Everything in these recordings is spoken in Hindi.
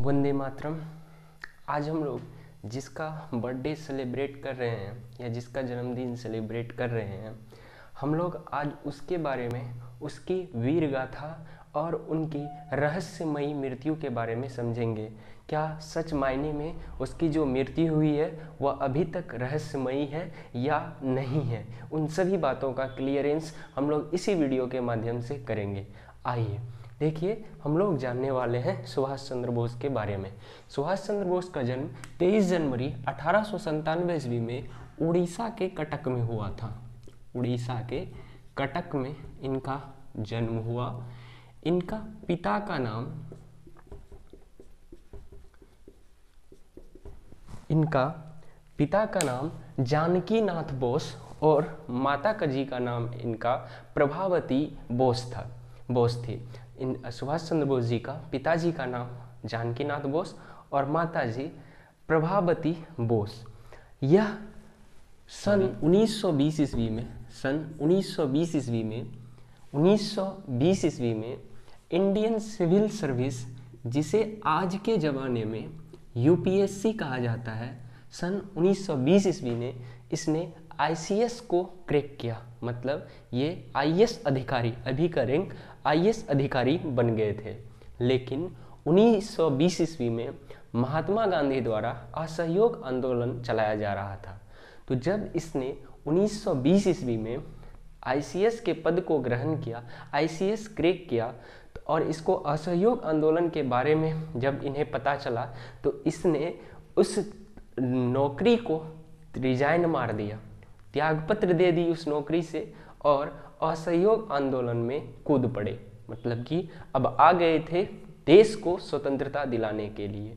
वंदे मातरम। आज हम लोग जिसका बर्थडे सेलिब्रेट कर रहे हैं या जिसका जन्मदिन सेलिब्रेट कर रहे हैं, हम लोग आज उसके बारे में, उसकी वीर गाथा और उनकी रहस्यमयी मृत्यु के बारे में समझेंगे। क्या सच मायने में उसकी जो मृत्यु हुई है वह अभी तक रहस्यमयी है या नहीं है, उन सभी बातों का क्लियरेंस हम लोग इसी वीडियो के माध्यम से करेंगे। आइए देखिए, हम लोग जानने वाले हैं सुभाष चंद्र बोस के बारे में। सुभाष चंद्र बोस का जन्म 23 जनवरी 1897 ईस्वी में उड़ीसा के कटक में हुआ था। उड़ीसा के कटक में इनका जन्म हुआ। इनका पिता का नाम जानकी नाथ बोस और माता जी का नाम इनका प्रभावती बोस थी। इन सुभाष चंद्र बोस जी का पिताजी का नाम जानकी नाथ बोस और माता जी प्रभावती बोस। यह सन 1920 ईस्वी में इंडियन सिविल सर्विस, जिसे आज के ज़माने में यूपीएससी कहा जाता है, सन 1920 ईस्वी में इसने आईसीएस को क्रैक किया। मतलब ये आईएएस अधिकारी, अभी का रैंक आईएएस अधिकारी बन गए थे। लेकिन 1920 ईस्वी में महात्मा गांधी द्वारा असहयोग आंदोलन चलाया जा रहा था। तो जब इसने 1920 ईस्वी में आईसीएस के पद को ग्रहण किया, आईसीएस क्रैक किया, और इसको असहयोग आंदोलन के बारे में जब इन्हें पता चला तो इसने उस नौकरी को रिजाइन मार दिया, त्यागपत्र दे दी उस नौकरी से और असहयोग आंदोलन में कूद पड़े। मतलब कि अब आ गए थे देश को स्वतंत्रता दिलाने के लिए।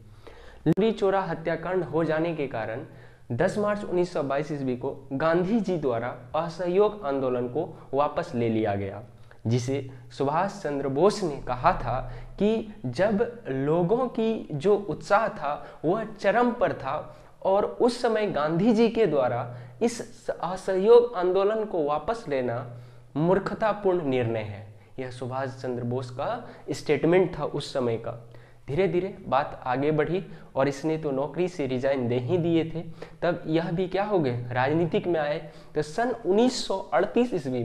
लूरी चौरा हत्याकांड हो जाने के कारण 10 मार्च 1922 ईस्वी को गांधी जी द्वारा असहयोग आंदोलन को वापस ले लिया गया, जिसे सुभाष चंद्र बोस ने कहा था कि जब लोगों की जो उत्साह था वह चरम पर था और उस समय गांधी जी के द्वारा इस असहयोग आंदोलन को वापस लेना मूर्खतापूर्ण निर्णय है। यह सुभाष चंद्र बोस का स्टेटमेंट था उस समय का। धीरे धीरे बात आगे बढ़ी और इसने तो नौकरी से रिजाइन दे ही दिए थे। तब यह भी क्या हो गए, राजनीतिक में आए। तो सन 1938 ईस्वी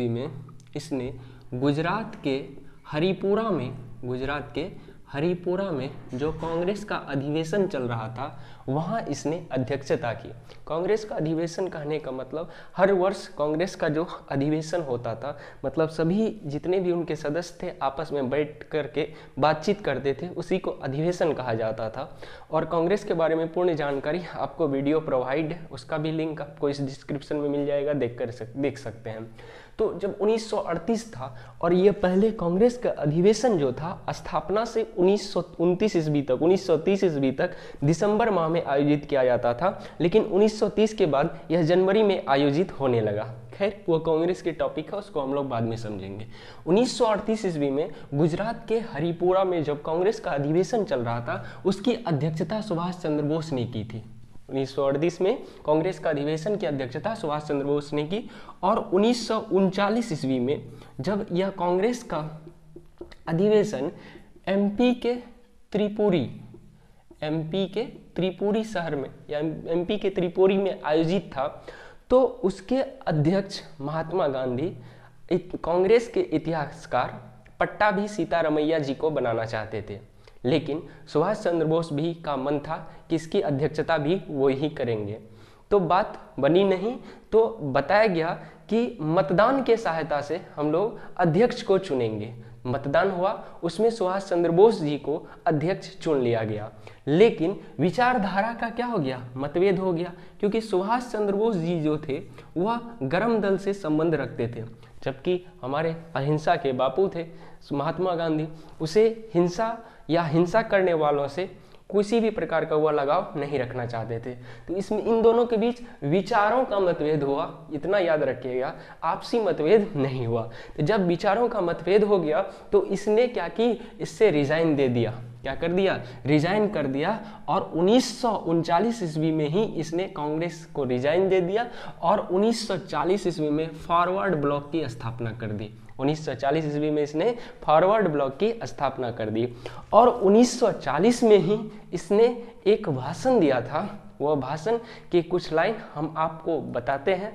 में इसने गुजरात के हरिपुरा में जो कांग्रेस का अधिवेशन चल रहा था वहाँ इसने अध्यक्षता की। कांग्रेस का अधिवेशन कहने का मतलब हर वर्ष कांग्रेस का जो अधिवेशन होता था, मतलब सभी जितने भी उनके सदस्य थे आपस में बैठ करके बातचीत करते थे, उसी को अधिवेशन कहा जाता था। और कांग्रेस के बारे में पूर्ण जानकारी आपको वीडियो प्रोवाइड है, उसका भी लिंक आपको इस डिस्क्रिप्शन में मिल जाएगा, देख सकते हैं। तो जब 1938 था और ये पहले कांग्रेस का अधिवेशन जो था स्थापना से 1929 ईस्वी तक, 1930 ईस्वी तक दिसंबर माह में आयोजित किया जाता था, लेकिन 1930 के बाद यह जनवरी में आयोजित होने लगा। खैर वो कांग्रेस के टॉपिक है, उसको हम लोग बाद में समझेंगे। 1938 ईस्वी में गुजरात के हरिपुरा में जब कांग्रेस का अधिवेशन चल रहा था उसकी अध्यक्षता सुभाष चंद्र बोस ने की थी। 1938 में कांग्रेस का अधिवेशन की अध्यक्षता सुभाष चंद्र बोस ने की। और 1939 ईस्वी में जब यह कांग्रेस का अधिवेशन एमपी के त्रिपुरी शहर में या एमपी के त्रिपुरी में आयोजित था, तो उसके अध्यक्ष महात्मा गांधी कांग्रेस के इतिहासकार पट्टाभी सीतारमैया जी को बनाना चाहते थे। लेकिन सुभाष चंद्र बोस भी का मन था कि इसकी अध्यक्षता भी वो ही करेंगे। तो बात बनी नहीं, तो बताया गया कि मतदान के सहायता से हम लोग अध्यक्ष को चुनेंगे। मतदान हुआ, उसमें सुभाष चंद्र बोस जी को अध्यक्ष चुन लिया गया। लेकिन विचारधारा का क्या हो गया, मतभेद हो गया, क्योंकि सुभाष चंद्र बोस जी जो थे वह गर्म दल से संबंध रखते थे, जबकि हमारे अहिंसा के बापू थे महात्मा गांधी, उसे हिंसा करने वालों से किसी भी प्रकार का वह लगाव नहीं रखना चाहते थे। तो इसमें इन दोनों के बीच विचारों का मतभेद हुआ, इतना याद रखिएगा, आपसी मतभेद नहीं हुआ। तो जब विचारों का मतभेद हो गया तो इसने क्या की, इससे रिजाइन दे दिया। क्या कर दिया, रिजाइन कर दिया। और 1939 ईस्वी में ही इसने कांग्रेस को रिजाइन दे दिया और 1940 ईस्वी में फॉरवर्ड ब्लॉक की स्थापना कर दी। 1940 ईस्वी में इसने फॉरवर्ड ब्लॉक की स्थापना कर दी और 1940 में ही इसने एक भाषण दिया था। वह भाषण के कुछ लाइन हम आपको बताते हैं,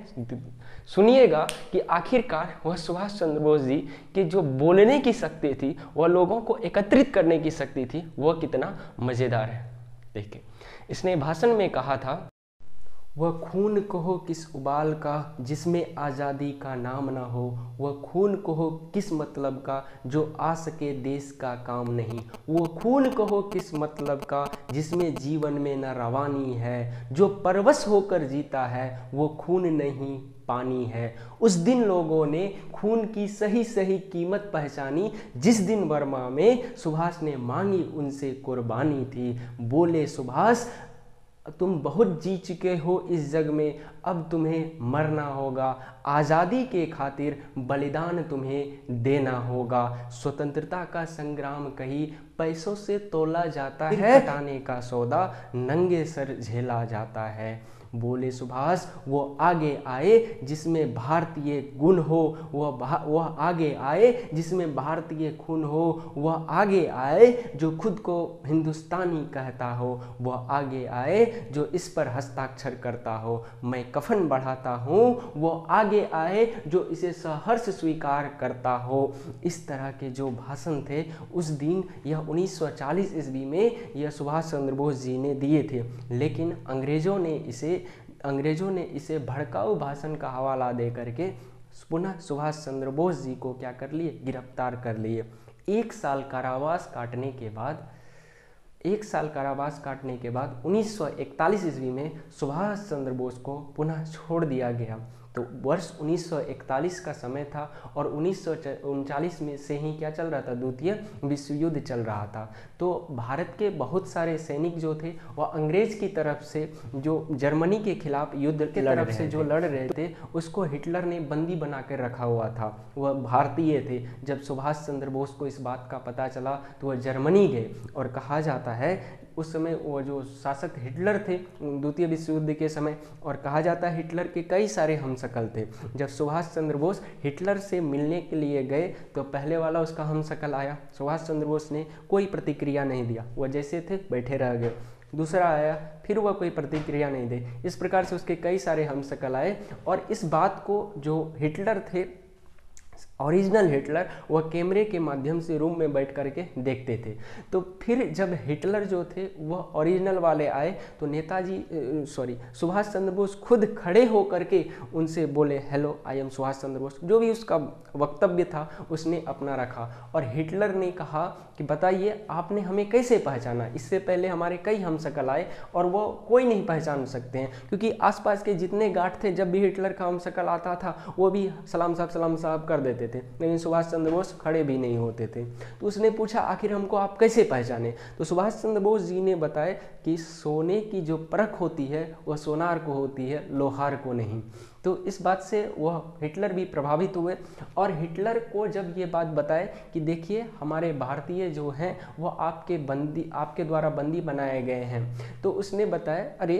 सुनिएगा कि आखिरकार वह सुभाष चंद्र बोस जी की जो बोलने की शक्ति थी, वह लोगों को एकत्रित करने की शक्ति थी, वह कितना मज़ेदार है। देखिए, इसने भाषण में कहा था, वह खून कहो किस उबाल का जिसमें आज़ादी का नाम ना हो, वह खून कहो किस मतलब का जो आ सके देश का काम नहीं, वो खून कहो किस मतलब का जिसमें जीवन में न रवानी है, जो परवश होकर जीता है वो खून नहीं पानी है। उस दिन लोगों ने खून की सही सही कीमत पहचानी, जिस दिन बर्मा में सुभाष ने मांगी उनसे कुर्बानी थी। बोले सुभाष, तुम बहुत जी चुके हो इस जग में, अब तुम्हें मरना होगा, आज़ादी के खातिर बलिदान तुम्हें देना होगा। स्वतंत्रता का संग्राम कहीं पैसों से तोला जाता है, हटाने का सौदा नंगे सर झेला जाता है। बोले सुभाष, वो आगे आए जिसमें भारतीय गुण हो, वह आगे आए जिसमें भारतीय खून हो, वह आगे आए जो खुद को हिंदुस्तानी कहता हो, वह आगे आए जो इस पर हस्ताक्षर करता हो। मैं कफन बढ़ाता हूँ, वो आगे आए जो इसे सहर्ष स्वीकार करता हो। इस तरह के जो भाषण थे उस दिन, यह 1940 ईस्वी में यह सुभाष चंद्र बोस जी ने दिए थे, लेकिन अंग्रेजों ने इसे भड़काऊ भाषण का हवाला दे करके पुनः सुभाष चंद्र बोस जी को क्या कर लिए, गिरफ्तार कर लिए। एक साल कारावास काटने के बाद 1941 ईस्वी में सुभाष चंद्र बोस को पुनः छोड़ दिया गया। तो वर्ष 1941 का समय था और 1939 में से ही क्या चल रहा था, द्वितीय विश्व युद्ध चल रहा था। तो भारत के बहुत सारे सैनिक जो थे वह अंग्रेज की तरफ से जो जर्मनी के खिलाफ युद्ध के तरफ से जो लड़ रहे थे, उसको हिटलर ने बंदी बना कर रखा हुआ था। वह भारतीय थे। जब सुभाष चंद्र बोस को इस बात का पता चला तो वह जर्मनी गए और कहा जाता है उस समय वो जो शासक हिटलर थे द्वितीय विश्व युद्ध के समय, और कहा जाता है हिटलर के कई सारे हमशक्ल थे। जब सुभाष चंद्र बोस हिटलर से मिलने के लिए गए तो पहले वाला उसका हमशक्ल आया, सुभाष चंद्र बोस ने कोई प्रतिक्रिया नहीं दिया, वह जैसे थे बैठे रह गए। दूसरा आया, फिर वह कोई प्रतिक्रिया नहीं दे। इस प्रकार से उसके कई सारे हमशक्ल आए और इस बात को जो हिटलर थे, ओरिजिनल हिटलर, वह कैमरे के माध्यम से रूम में बैठ करके देखते थे। तो फिर जब हिटलर जो थे वह ओरिजिनल वाले आए तो सुभाष चंद्र बोस खुद खड़े हो करके उनसे बोले, hello I am Subhash Chandra Bose. जो भी उसका वक्तव्य था उसने अपना रखा और हिटलर ने कहा कि बताइए आपने हमें कैसे पहचाना। इससे पहले हमारे कई हमशक्ल आए और वो कोई नहीं पहचान सकते हैं, क्योंकि आसपास के जितने गार्ड थे जब भी हिटलर का हमशक्ल आता था वो भी सलाम साहब कर देते थे, लेकिन सुभाष चंद्र बोस खड़े भी नहीं होते थे। तो उसने पूछा आखिर हमको आप कैसे पहचाने। तो सुभाष चंद्र बोस जी ने बताया कि सोने की जो परख होती है वह सोनार को होती है, लोहार को नहीं। तो इस बात से वह हिटलर भी प्रभावित हुए और हिटलर को जब ये बात बताए कि देखिए हमारे भारतीय जो हैं वह आपके द्वारा बंदी बनाए गए हैं, तो उसने बताया अरे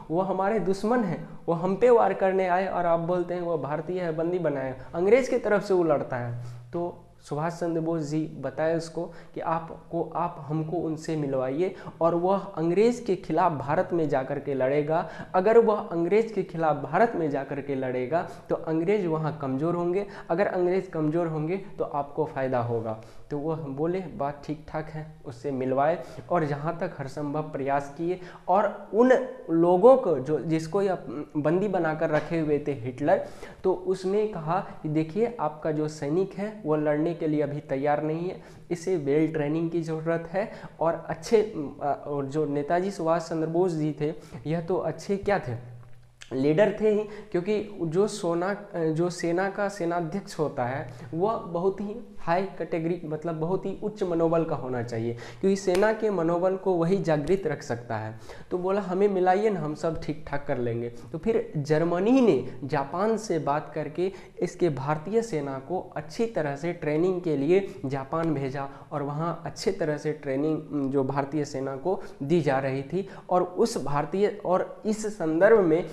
वो हमारे दुश्मन हैं, वो हम पे वार करने आए और आप बोलते हैं वो भारतीय है, बंदी बनाए, अंग्रेज की तरफ से वो लड़ता है। तो सुभाष चंद्र बोस जी बताए उसको कि आप हमको उनसे मिलवाइए और वह अंग्रेज के खिलाफ भारत में जाकर के लड़ेगा। अगर वह अंग्रेज के खिलाफ भारत में जाकर के लड़ेगा तो अंग्रेज वहाँ कमज़ोर होंगे, अगर अंग्रेज कमज़ोर होंगे तो आपको फ़ायदा होगा। तो वह बोले बात ठीक ठाक है, उससे मिलवाए और जहाँ तक हर संभव प्रयास किए और उन लोगों को जिसको यह बंदी बनाकर रखे हुए थे हिटलर, तो उसने कहा कि देखिए आपका जो सैनिक है वो लड़ने के लिए अभी तैयार नहीं है, इसे वेल ट्रेनिंग की ज़रूरत है। और अच्छे और जो नेताजी सुभाष चंद्र बोस जी थे यह तो अच्छे क्या थे, लीडर थे ही, क्योंकि जो सेना का सेनाध्यक्ष होता है वह बहुत ही हाई कैटेगरी मतलब बहुत ही उच्च मनोबल का होना चाहिए, क्योंकि सेना के मनोबल को वही जागृत रख सकता है। तो बोला हमें मिलाइए ना, हम सब ठीक ठाक कर लेंगे। तो फिर जर्मनी ने जापान से बात करके इसके भारतीय सेना को अच्छी तरह से ट्रेनिंग के लिए जापान भेजा और वहाँ अच्छे तरह से ट्रेनिंग जो भारतीय सेना को दी जा रही थी। और इस संदर्भ में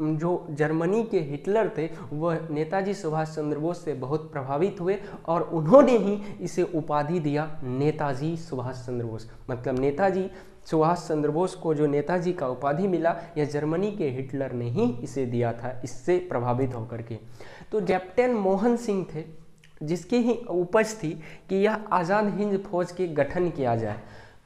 जो जर्मनी के हिटलर थे वह नेताजी सुभाष चंद्र बोस से बहुत प्रभावित हुए और उन्होंने ही इसे उपाधि दिया नेताजी सुभाष चंद्र बोस। मतलब नेताजी सुभाष चंद्र बोस को जो नेताजी का उपाधि मिला यह जर्मनी के हिटलर ने ही इसे दिया था, इससे प्रभावित होकर के। तो कैप्टन मोहन सिंह थे जिसकी ही उपज थी कि यह आज़ाद हिंद फौज के गठन किया जाए।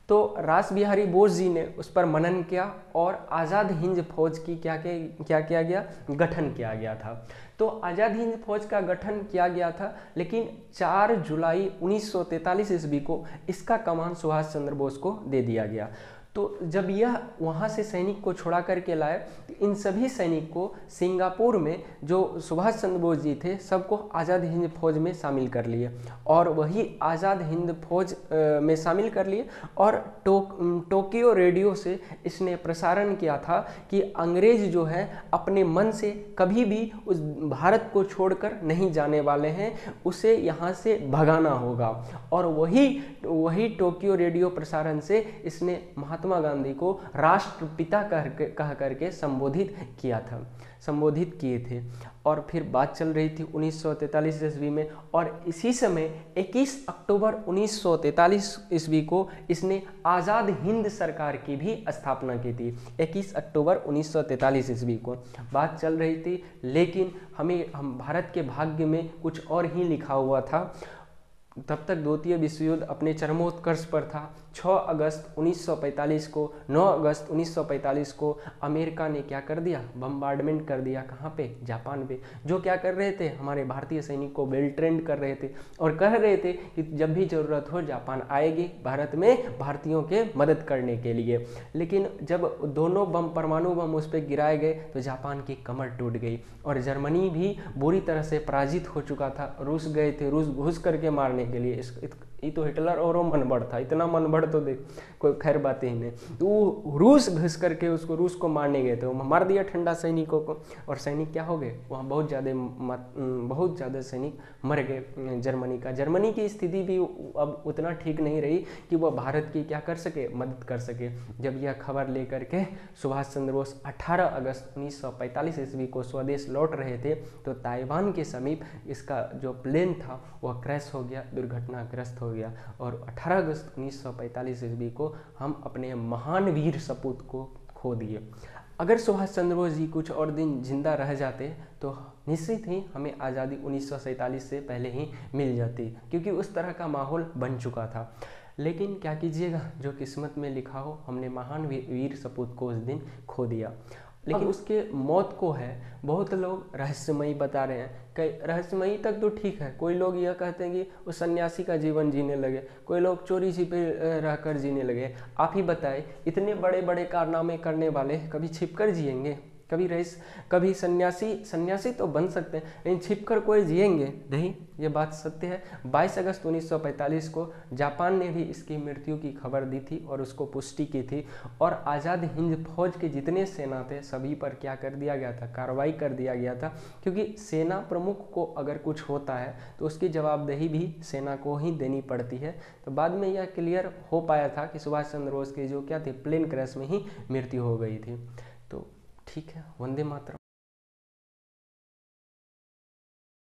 तो रास बिहारी बोस जी ने उस पर मनन किया और आज़ाद हिंद फौज की क्या किया गया, गठन किया गया था। तो आज़ाद हिंद फौज का गठन किया गया था, लेकिन 4 जुलाई 1943 ईस्वी को इसका कमान सुभाष चंद्र बोस को दे दिया गया। तो जब यह वहाँ से सैनिक को छुड़ा करके लाए तो इन सभी सैनिक को सिंगापुर में जो सुभाष चंद्र बोस जी थे सबको आज़ाद हिंद फौज में शामिल कर लिए और वही आज़ाद हिंद फौज में शामिल कर लिए। और टोक्यो रेडियो से इसने प्रसारण किया था कि अंग्रेज जो है अपने मन से कभी भी उस भारत को छोड़कर नहीं जाने वाले हैं, उसे यहाँ से भगाना होगा। और वही टोक्यो रेडियो प्रसारण से इसने महात्मा गांधी को राष्ट्रपिता कह करके संबोधित किए थे। और फिर बात चल रही थी 1943 ईस्वी में, और इसी समय 21 अक्टूबर 1943 ईस्वी को इसने आज़ाद हिंद सरकार की भी स्थापना की थी। 21 अक्टूबर 1943 ईस्वी को बात चल रही थी, लेकिन हम भारत के भाग्य में कुछ और ही लिखा हुआ था। तब तक द्वितीय विश्व युद्ध अपने चरमोत्कर्ष पर था। 6 अगस्त 1945 को 9 अगस्त 1945 को अमेरिका ने क्या कर दिया, बम्बार्डमेंट कर दिया। कहाँ पे, जापान पे। जो क्या कर रहे थे, हमारे भारतीय सैनिक को वेल ट्रेंड कर रहे थे और कह रहे थे कि जब भी ज़रूरत हो जापान आएगी भारत में भारतीयों के मदद करने के लिए। लेकिन जब दोनों बम, परमाणु बम उस पर गिराए गए तो जापान की कमर टूट गई और जर्मनी भी बुरी तरह से पराजित हो चुका था। रूस गए थे, रूस घुस करके मारने के लिए। ये तो हिटलर और वो मनबड़ था, इतना मनबड़ तो देख कोई खैर बात ही नहीं। तो वो रूस घुस करके रूस को मारने गए थे, वो मार दिया ठंडा सैनिकों को। और सैनिक क्या हो गए, वहाँ बहुत ज़्यादा सैनिक मर गए जर्मनी की स्थिति भी अब उतना ठीक नहीं रही कि वह भारत की क्या कर सके, मदद कर सके। जब यह खबर लेकर के सुभाष चंद्र बोस 18 अगस्त 1945 ईस्वी को स्वदेश लौट रहे थे तो ताइवान के समीप इसका जो प्लेन था वह क्रैश हो गया, दुर्घटनाग्रस्त हो गया। और 18 अगस्त 1945 ईस्वी को हम अपने महान वीर सपूत को खो दिए। अगर सुभाष चंद्र बोस जी कुछ और दिन जिंदा रह जाते तो निश्चित ही हमें आज़ादी 1947 से पहले ही मिल जाती, क्योंकि उस तरह का माहौल बन चुका था। लेकिन क्या कीजिएगा, जो किस्मत में लिखा हो, हमने महान वीर सपूत को उस दिन खो दिया। लेकिन उसके मौत को है बहुत लोग रहस्यमयी बता रहे हैं। कई रहस्यमयी तक तो ठीक है, कोई लोग यह कहते हैं कि वो सन्यासी का जीवन जीने लगे, कोई लोग चोरी छिपे रहकर जीने लगे। आप ही बताएं, इतने बड़े बड़े कारनामे करने वाले कभी छिपकर जिएंगे? कभी सन्यासी तो बन सकते हैं, लेकिन छिपकर कोई जिएंगे नहीं, ये बात सत्य है। 22 अगस्त 1945 को जापान ने भी इसकी मृत्यु की खबर दी थी और उसको पुष्टि की थी। और आज़ाद हिंद फौज के जितने सेना थे सभी पर क्या कर दिया गया था, कार्रवाई कर दिया गया था, क्योंकि सेना प्रमुख को अगर कुछ होता है तो उसकी जवाबदेही भी सेना को ही देनी पड़ती है। तो बाद में यह क्लियर हो पाया था कि सुभाष चंद्र बोस की जो क्या थी, प्लेन क्रैश में ही मृत्यु हो गई थी। तो ठीक है, वंदे मातरम।